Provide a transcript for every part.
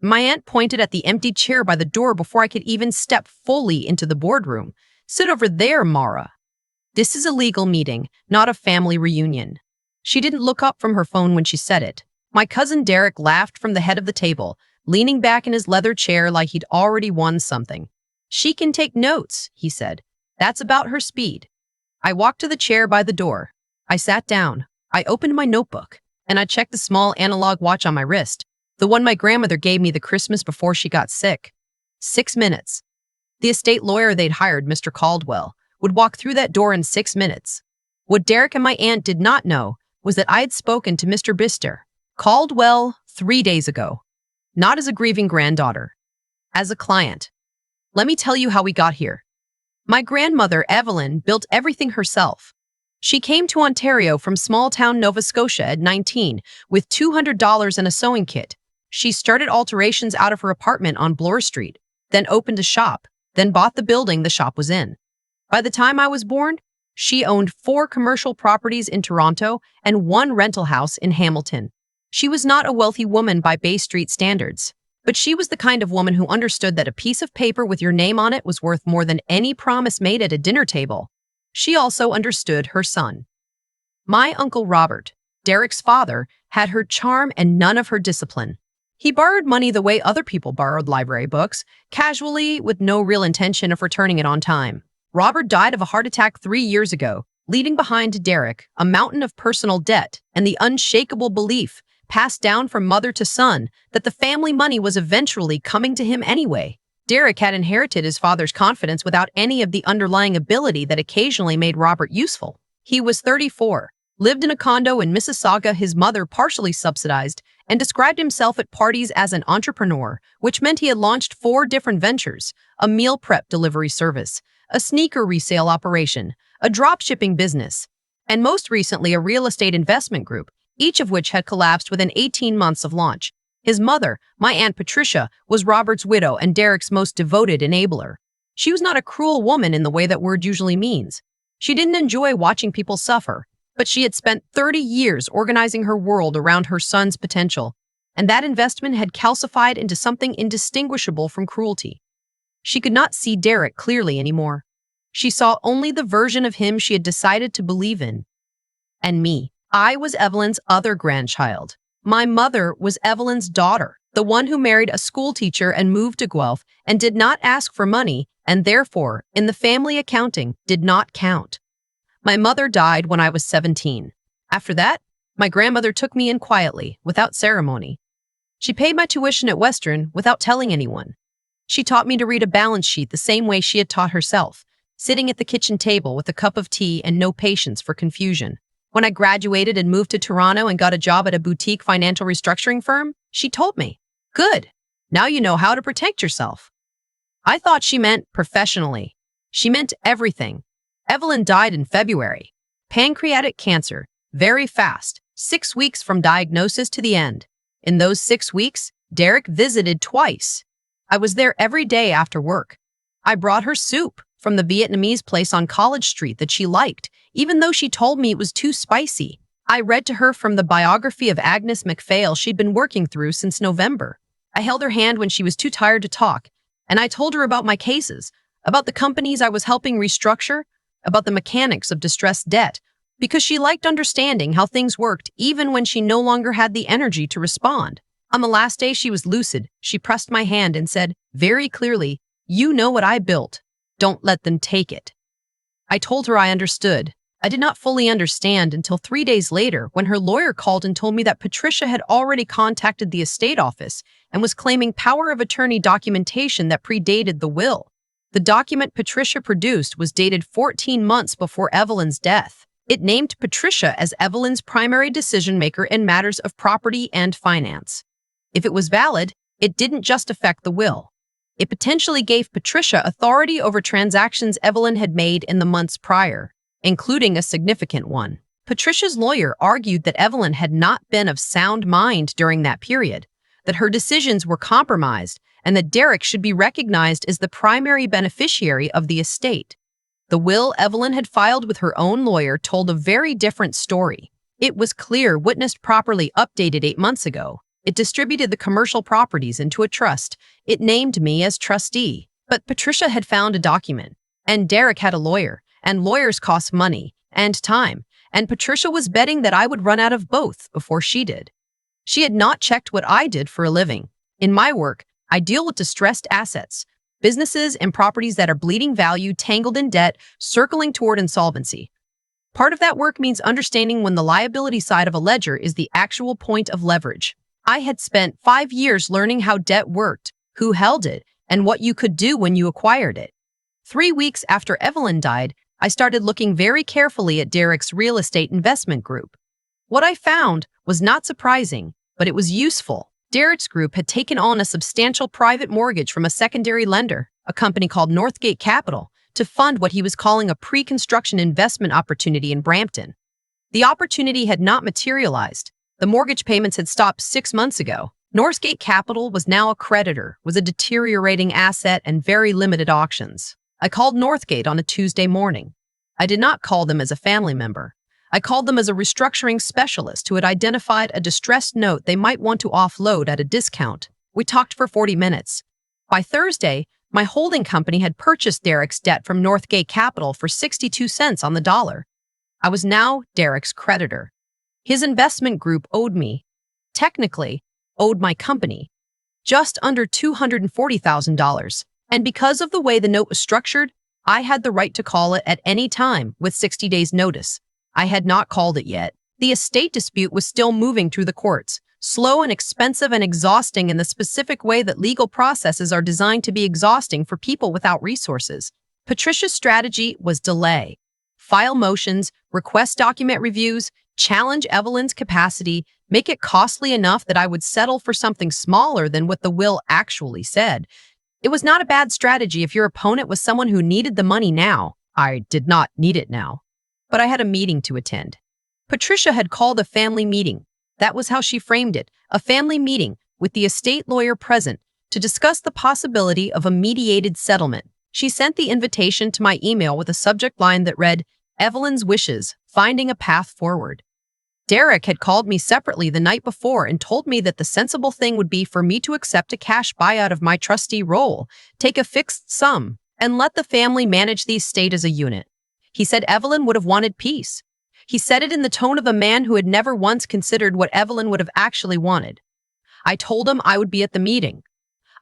My aunt pointed at the empty chair by the door before I could even step fully into the boardroom. Sit over there, Mara. This is a legal meeting, not a family reunion. She didn't look up from her phone when she said it. My cousin Derek laughed from the head of the table, leaning back in his leather chair like he'd already won something. She can take notes, he said. That's about her speed. I walked to the chair by the door. I sat down. I opened my notebook, and I checked the small analog watch on my wrist, the one my grandmother gave me the Christmas before she got sick. 6 minutes. The estate lawyer they'd hired, Mr. Caldwell, would walk through that door in 6 minutes. What Derek and my aunt did not know was that I had spoken to Mr. Bister Caldwell 3 days ago, not as a grieving granddaughter, as a client. Let me tell you how we got here. My grandmother, Evelyn, built everything herself. She came to Ontario from small-town Nova Scotia at 19 with $200 and a sewing kit. She started alterations out of her apartment on Bloor Street, then opened a shop, then bought the building the shop was in. By the time I was born, she owned 4 commercial properties in Toronto and 1 rental house in Hamilton. She was not a wealthy woman by Bay Street standards, but she was the kind of woman who understood that a piece of paper with your name on it was worth more than any promise made at a dinner table. She also understood her son. My Uncle Robert, Derek's father, had her charm and none of her discipline. He borrowed money the way other people borrowed library books, casually, with no real intention of returning it on time. Robert died of a heart attack 3 years ago, leaving behind Derek a mountain of personal debt and the unshakable belief, passed down from mother to son, that the family money was eventually coming to him anyway. Derek had inherited his father's confidence without any of the underlying ability that occasionally made Robert useful. He was 34, lived in a condo in Mississauga his mother partially subsidized, and described himself at parties as an entrepreneur, which meant he had launched 4 different ventures: a meal prep delivery service, a sneaker resale operation, a drop-shipping business, and most recently a real estate investment group, each of which had collapsed within 18 months of launch. His mother, my Aunt Patricia, was Robert's widow and Derek's most devoted enabler. She was not a cruel woman in the way that word usually means. She didn't enjoy watching people suffer, but she had spent 30 years organizing her world around her son's potential, and that investment had calcified into something indistinguishable from cruelty. She could not see Derek clearly anymore. She saw only the version of him she had decided to believe in. And me. I was Evelyn's other grandchild. My mother was Evelyn's daughter, the one who married a schoolteacher and moved to Guelph and did not ask for money and therefore, in the family accounting, did not count. My mother died when I was 17. After that, my grandmother took me in quietly, without ceremony. She paid my tuition at Western without telling anyone. She taught me to read a balance sheet the same way she had taught herself, sitting at the kitchen table with a cup of tea and no patience for confusion. When I graduated and moved to Toronto and got a job at a boutique financial restructuring firm, she told me, "Good, now you know how to protect yourself." I thought she meant professionally. She meant everything. Evelyn died in February. Pancreatic cancer, very fast, 6 weeks from diagnosis to the end. In those 6 weeks, Derek visited twice. I was there every day after work. I brought her soup from the Vietnamese place on College Street that she liked, even though she told me it was too spicy. I read to her from the biography of Agnes MacPhail she'd been working through since November. I held her hand when she was too tired to talk, and I told her about my cases, about the companies I was helping restructure, about the mechanics of distressed debt, because she liked understanding how things worked even when she no longer had the energy to respond. On the last day she was lucid, she pressed my hand and said, very clearly, "You know what I built. Don't let them take it." I told her I understood. I did not fully understand until 3 days later when her lawyer called and told me that Patricia had already contacted the estate office and was claiming power of attorney documentation that predated the will. The document Patricia produced was dated 14 months before Evelyn's death. It named Patricia as Evelyn's primary decision-maker in matters of property and finance. If it was valid, it didn't just affect the will. It potentially gave Patricia authority over transactions Evelyn had made in the months prior, including a significant one. Patricia's lawyer argued that Evelyn had not been of sound mind during that period, that her decisions were compromised, and that Derek should be recognized as the primary beneficiary of the estate. The will Evelyn had filed with her own lawyer told a very different story. It was clear, witnessed properly, updated 8 months ago. It distributed the commercial properties into a trust. It named me as trustee. But Patricia had found a document, and Derek had a lawyer, and lawyers cost money and time, and Patricia was betting that I would run out of both before she did. She had not checked what I did for a living. In my work, I deal with distressed assets, businesses and properties that are bleeding value, tangled in debt, circling toward insolvency. Part of that work means understanding when the liability side of a ledger is the actual point of leverage. I had spent 5 years learning how debt worked, who held it, and what you could do when you acquired it. 3 weeks after Evelyn died, I started looking very carefully at Derek's real estate investment group. What I found was not surprising, but it was useful. Derek's group had taken on a substantial private mortgage from a secondary lender, a company called Northgate Capital, to fund what he was calling a pre-construction investment opportunity in Brampton. The opportunity had not materialized. The mortgage payments had stopped 6 months ago. Northgate Capital was now a creditor, was a deteriorating asset and very limited auctions. I called Northgate on a Tuesday morning. I did not call them as a family member. I called them as a restructuring specialist who had identified a distressed note they might want to offload at a discount. We talked for 40 minutes. By Thursday, my holding company had purchased Derek's debt from Northgate Capital for 62 cents on the dollar. I was now Derek's creditor. His investment group owed me, technically, owed my company, just under $240,000. And because of the way the note was structured, I had the right to call it at any time with 60 days' notice. I had not called it yet. The estate dispute was still moving through the courts, slow and expensive and exhausting in the specific way that legal processes are designed to be exhausting for people without resources. Patricia's strategy was delay, file motions, request document reviews, challenge Evelyn's capacity, make it costly enough that I would settle for something smaller than what the will actually said. It was not a bad strategy if your opponent was someone who needed the money now. I did not need it now, but I had a meeting to attend. Patricia had called a family meeting. That was how she framed it, a family meeting with the estate lawyer present to discuss the possibility of a mediated settlement. She sent the invitation to my email with a subject line that read, Evelyn's wishes, finding a path forward. Derek had called me separately the night before and told me that the sensible thing would be for me to accept a cash buyout of my trustee role, take a fixed sum, and let the family manage the estate as a unit. He said Evelyn would have wanted peace. He said it in the tone of a man who had never once considered what Evelyn would have actually wanted. I told him I would be at the meeting.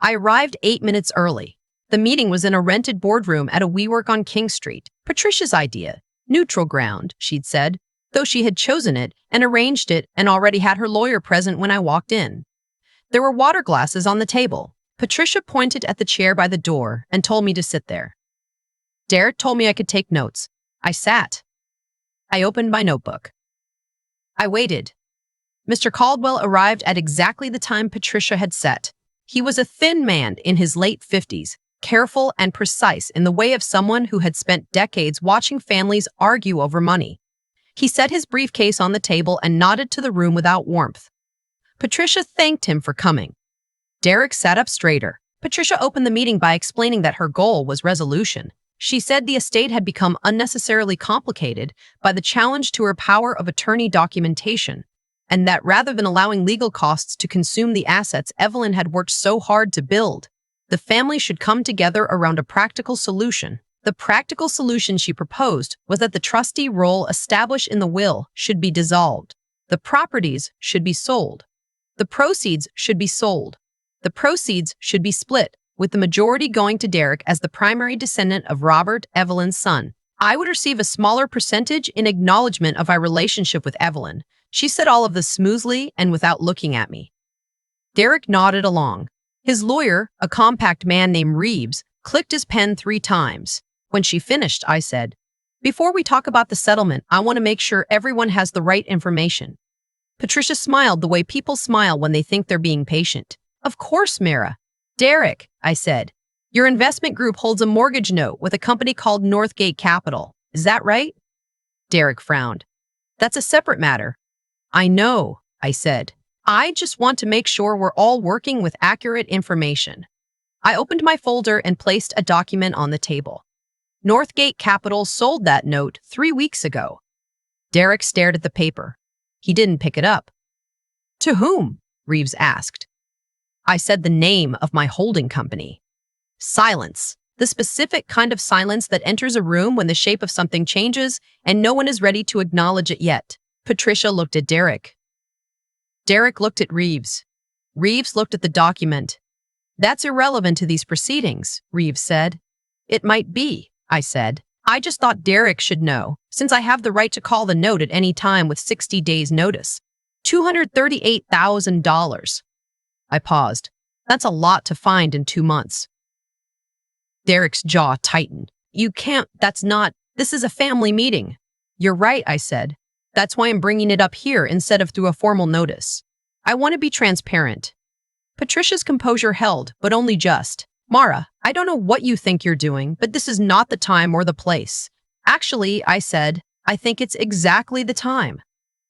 I arrived 8 minutes early. The meeting was in a rented boardroom at a WeWork on King Street. Patricia's idea. Neutral ground, she'd said, though she had chosen it and arranged it and already had her lawyer present when I walked in. There were water glasses on the table. Patricia pointed at the chair by the door and told me to sit there. Derek told me I could take notes. I sat. I opened my notebook. I waited. Mr. Caldwell arrived at exactly the time Patricia had set. He was a thin man in his late 50s, careful and precise in the way of someone who had spent decades watching families argue over money. He set his briefcase on the table and nodded to the room without warmth. Patricia thanked him for coming. Derek sat up straighter. Patricia opened the meeting by explaining that her goal was resolution. She said the estate had become unnecessarily complicated by the challenge to her power of attorney documentation, and that rather than allowing legal costs to consume the assets Evelyn had worked so hard to build, the family should come together around a practical solution. The practical solution she proposed was that the trustee role established in the will should be dissolved. The properties should be sold. The proceeds should be sold. The proceeds should be split, with the majority going to Derek as the primary descendant of Robert, Evelyn's son. I would receive a smaller percentage in acknowledgement of our relationship with Evelyn. She said all of this smoothly and without looking at me. Derek nodded along. His lawyer, a compact man named Reeves, clicked his pen 3 times. When she finished, I said, "Before we talk about the settlement, I want to make sure everyone has the right information." Patricia smiled the way people smile when they think they're being patient. "Of course, Mara." "Derek," I said, "your investment group holds a mortgage note with a company called Northgate Capital. Is that right?" Derek frowned. "That's a separate matter." "I know," I said. "I just want to make sure we're all working with accurate information." I opened my folder and placed a document on the table. Northgate Capital sold that note 3 weeks ago. Derek stared at the paper. He didn't pick it up. "To whom?" Reeves asked. I said the name of my holding company. Silence. The specific kind of silence that enters a room when the shape of something changes and no one is ready to acknowledge it yet. Patricia looked at Derek. Derek looked at Reeves. Reeves looked at the document. That's irrelevant to these proceedings, Reeves said. It might be, I said. I just thought Derek should know, since I have the right to call the note at any time with 60 days' notice. $238,000. I paused. That's a lot to find in 2 months. Derek's jaw tightened. You can't, this is a family meeting. You're right, I said. That's why I'm bringing it up here instead of through a formal notice. I want to be transparent. Patricia's composure held, but only just. Mara, I don't know what you think you're doing, but this is not the time or the place. Actually, I said, I think it's exactly the time.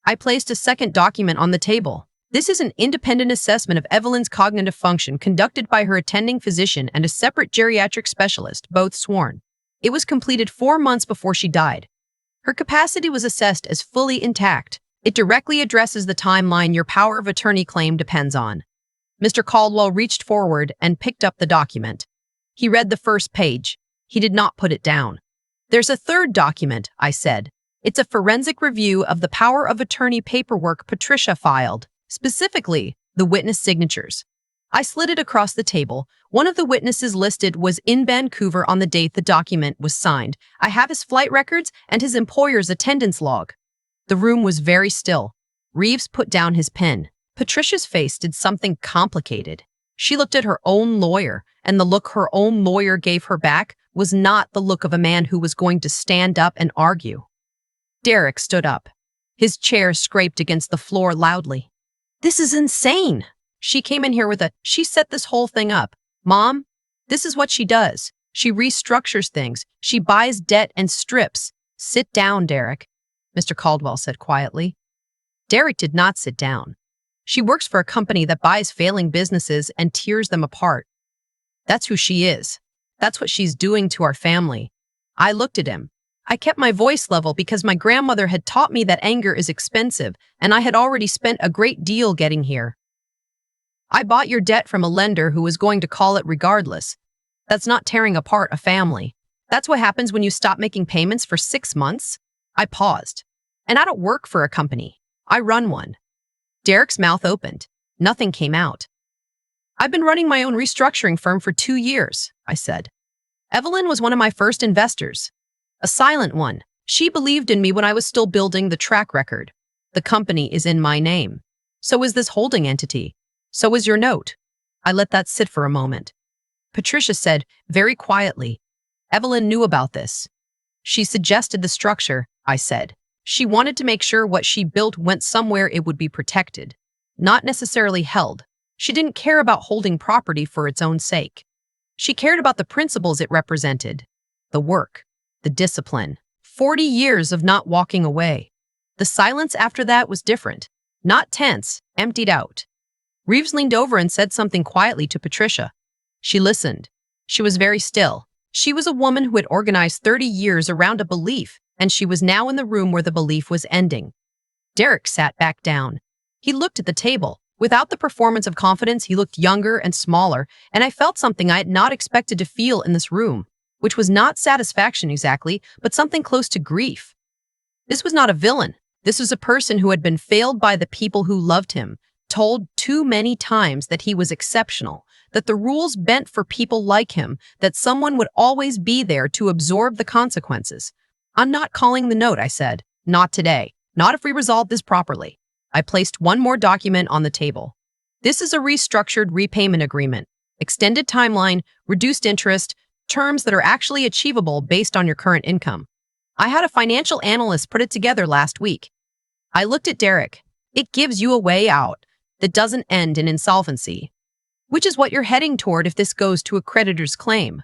I placed a second document on the table. This is an independent assessment of Evelyn's cognitive function conducted by her attending physician and a separate geriatric specialist, both sworn. It was completed 4 months before she died. Her capacity was assessed as fully intact. It directly addresses the timeline your power of attorney claim depends on. Mr. Caldwell reached forward and picked up the document. He read the first page. He did not put it down. There's a third document, I said. It's a forensic review of the power of attorney paperwork Patricia filed, specifically the witness signatures. I slid it across the table. One of the witnesses listed was in Vancouver on the date the document was signed. I have his flight records and his employer's attendance log. The room was very still. Reeves put down his pen. Patricia's face did something complicated. She looked at her own lawyer, and the look her own lawyer gave her back was not the look of a man who was going to stand up and argue. Derek stood up. His chair scraped against the floor loudly. This is insane. She came in here she set this whole thing up. Mom, this is what she does. She restructures things. She buys debt and strips. Sit down, Derek, Mr. Caldwell said quietly. Derek did not sit down. She works for a company that buys failing businesses and tears them apart. That's who she is. That's what she's doing to our family. I looked at him. I kept my voice level because my grandmother had taught me that anger is expensive, and I had already spent a great deal getting here. I bought your debt from a lender who was going to call it regardless. That's not tearing apart a family. That's what happens when you stop making payments for 6 months. I paused. And I don't work for a company. I run one. Derek's mouth opened. Nothing came out. I've been running my own restructuring firm for 2 years, I said. Evelyn was one of my first investors. A silent one. She believed in me when I was still building the track record. The company is in my name. So is this holding entity. So is your note. I let that sit for a moment. Patricia said, very quietly, Evelyn knew about this. She suggested the structure, I said. She wanted to make sure what she built went somewhere it would be protected, not necessarily held. She didn't care about holding property for its own sake. She cared about the principles it represented, the work, the discipline, 40 years of not walking away. The silence after that was different, not tense, emptied out. Reeves leaned over and said something quietly to Patricia. She listened. She was very still. She was a woman who had organized 30 years around a belief, and she was now in the room where the belief was ending. Derek sat back down. He looked at the table. Without the performance of confidence, he looked younger and smaller, and I felt something I had not expected to feel in this room, which was not satisfaction exactly, but something close to grief. This was not a villain. This was a person who had been failed by the people who loved him, told too many times that he was exceptional, that the rules bent for people like him, that someone would always be there to absorb the consequences. I'm not calling the note, I said. Not today. Not if we resolve this properly. I placed one more document on the table. This is a restructured repayment agreement. Extended timeline, reduced interest, terms that are actually achievable based on your current income. I had a financial analyst put it together last week. I looked at Derek. It gives you a way out that doesn't end in insolvency, which is what you're heading toward if this goes to a creditor's claim.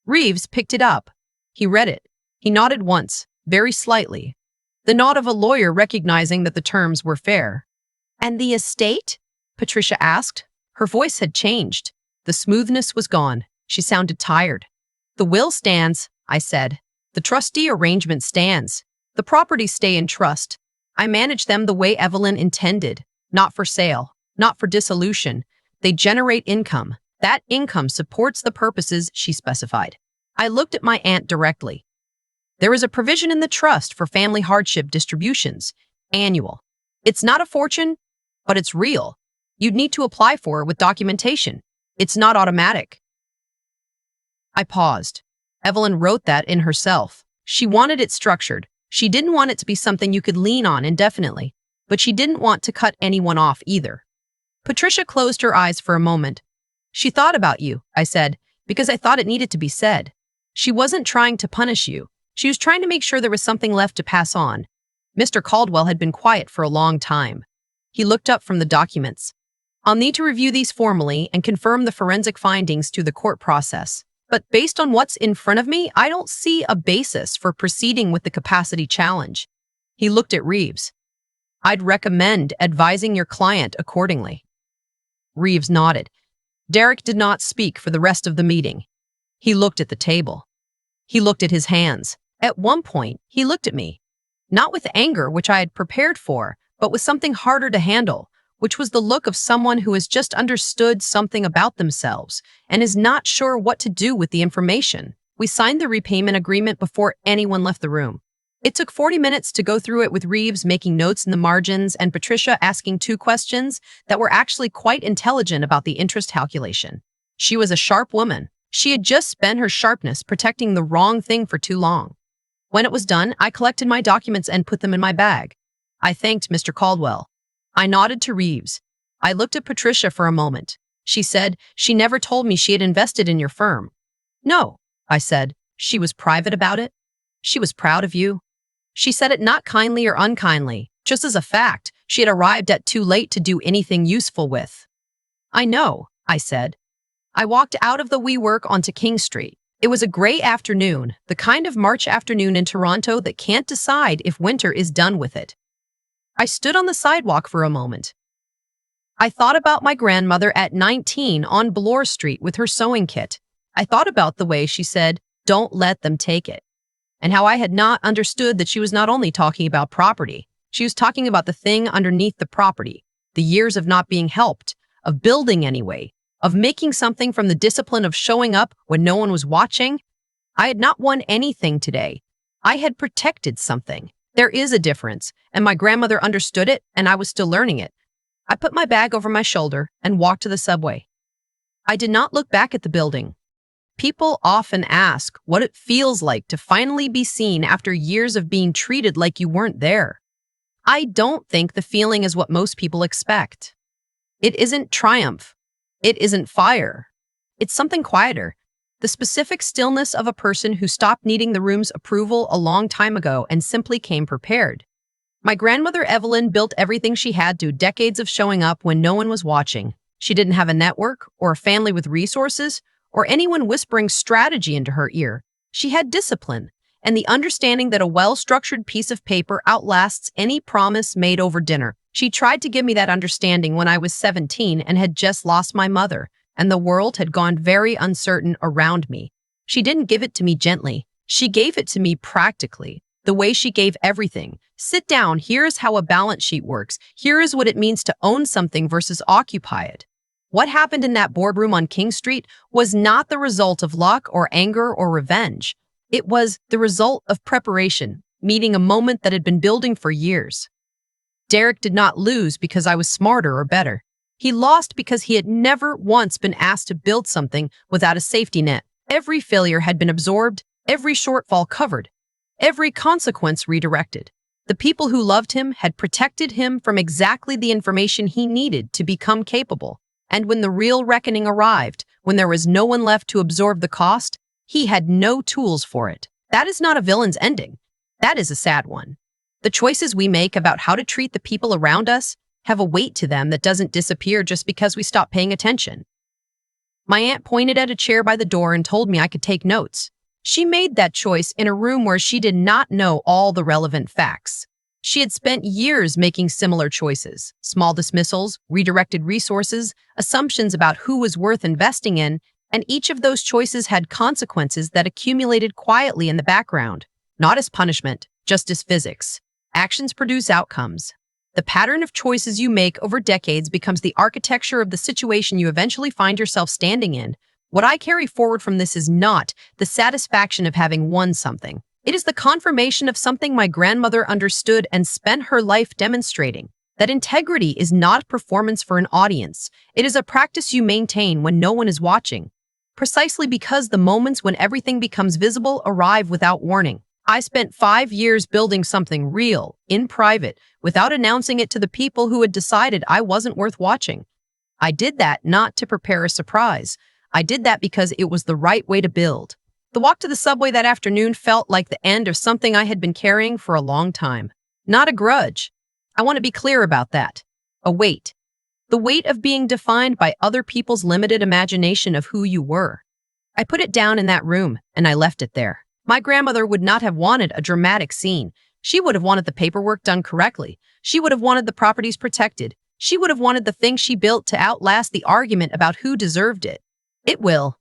Reeves picked it up. He read it. He nodded once, very slightly. The nod of a lawyer recognizing that the terms were fair. And the estate? Patricia asked. Her voice had changed. The smoothness was gone. She sounded tired. The will stands, I said. The trustee arrangement stands. The properties stay in trust. I manage them the way Evelyn intended. Not for sale. not for dissolution. They generate income. That income supports the purposes she specified. I looked at my aunt directly. There is a provision in the trust for family hardship distributions, annual. It's not a fortune, but it's real. You'd need to apply for it with documentation. It's not automatic. I paused. Evelyn wrote that in herself. She wanted it structured. She didn't want it to be something you could lean on indefinitely, but she didn't want to cut anyone off either. Patricia closed her eyes for a moment. She thought about you, I said, because I thought it needed to be said. She wasn't trying to punish you. She was trying to make sure there was something left to pass on. Mr. Caldwell had been quiet for a long time. He looked up from the documents. I'll need to review these formally and confirm the forensic findings through the court process. But based on what's in front of me, I don't see a basis for proceeding with the capacity challenge. He looked at Reeves. I'd recommend advising your client accordingly. Reeves nodded. Derek did not speak for the rest of the meeting. He looked at the table. He looked at his hands. At one point, he looked at me. Not with anger, which I had prepared for, but with something harder to handle, which was the look of someone who has just understood something about themselves and is not sure what to do with the information. We signed the repayment agreement before anyone left the room. It took 40 minutes to go through it with Reeves making notes in the margins and Patricia asking 2 questions that were actually quite intelligent about the interest calculation. She was a sharp woman. She had just spent her sharpness protecting the wrong thing for too long. When it was done, I collected my documents and put them in my bag. I thanked Mr. Caldwell. I nodded to Reeves. I looked at Patricia for a moment. She said, she never told me she had invested in your firm. No, I said. She was private about it. She was proud of you. She said it not kindly or unkindly, just as a fact she had arrived at too late to do anything useful with. I know, I said. I walked out of the WeWork onto King Street. It was a gray afternoon, the kind of March afternoon in Toronto that can't decide if winter is done with it. I stood on the sidewalk for a moment. I thought about my grandmother at 19 on Bloor Street with her sewing kit. I thought about the way she said, "Don't let them take it," and how I had not understood that she was not only talking about property, she was talking about the thing underneath the property, the years of not being helped, of building anyway, of making something from the discipline of showing up when no one was watching. I had not won anything today. I had protected something. There is a difference, and my grandmother understood it, and I was still learning it. I put my bag over my shoulder and walked to the subway. I did not look back at the building. People often ask what it feels like to finally be seen after years of being treated like you weren't there. I don't think the feeling is what most people expect. It isn't triumph. It isn't fire. It's something quieter. The specific stillness of a person who stopped needing the room's approval a long time ago and simply came prepared. My grandmother Evelyn built everything she had through decades of showing up when no one was watching. She didn't have a network or a family with resources or anyone whispering strategy into her ear. She had discipline and the understanding that a well-structured piece of paper outlasts any promise made over dinner. She tried to give me that understanding when I was 17 and had just lost my mother, and the world had gone very uncertain around me. She didn't give it to me gently. She gave it to me practically, the way she gave everything. Sit down, here is how a balance sheet works. Here is what it means to own something versus occupy it. What happened in that boardroom on King Street was not the result of luck or anger or revenge. It was the result of preparation, meeting a moment that had been building for years. Derek did not lose because I was smarter or better. He lost because he had never once been asked to build something without a safety net. Every failure had been absorbed, every shortfall covered, every consequence redirected. The people who loved him had protected him from exactly the information he needed to become capable. And when the real reckoning arrived, when there was no one left to absorb the cost, he had no tools for it. That is not a villain's ending. That is a sad one. The choices we make about how to treat the people around us have a weight to them that doesn't disappear just because we stop paying attention. My aunt pointed at a chair by the door and told me I could take notes. She made that choice in a room where she did not know all the relevant facts. She had spent years making similar choices, small dismissals, redirected resources, assumptions about who was worth investing in, and each of those choices had consequences that accumulated quietly in the background, not as punishment, just as physics. Actions produce outcomes. The pattern of choices you make over decades becomes the architecture of the situation you eventually find yourself standing in. What I carry forward from this is not the satisfaction of having won something. It is the confirmation of something my grandmother understood and spent her life demonstrating. That integrity is not performance for an audience. It is a practice you maintain when no one is watching. Precisely because the moments when everything becomes visible arrive without warning. I spent 5 years building something real, in private, without announcing it to the people who had decided I wasn't worth watching. I did that not to prepare a surprise. I did that because it was the right way to build. The walk to the subway that afternoon felt like the end of something I had been carrying for a long time. Not a grudge. I want to be clear about that. A weight. The weight of being defined by other people's limited imagination of who you were. I put it down in that room, and I left it there. My grandmother would not have wanted a dramatic scene. She would have wanted the paperwork done correctly. She would have wanted the properties protected. She would have wanted the thing she built to outlast the argument about who deserved it. It will.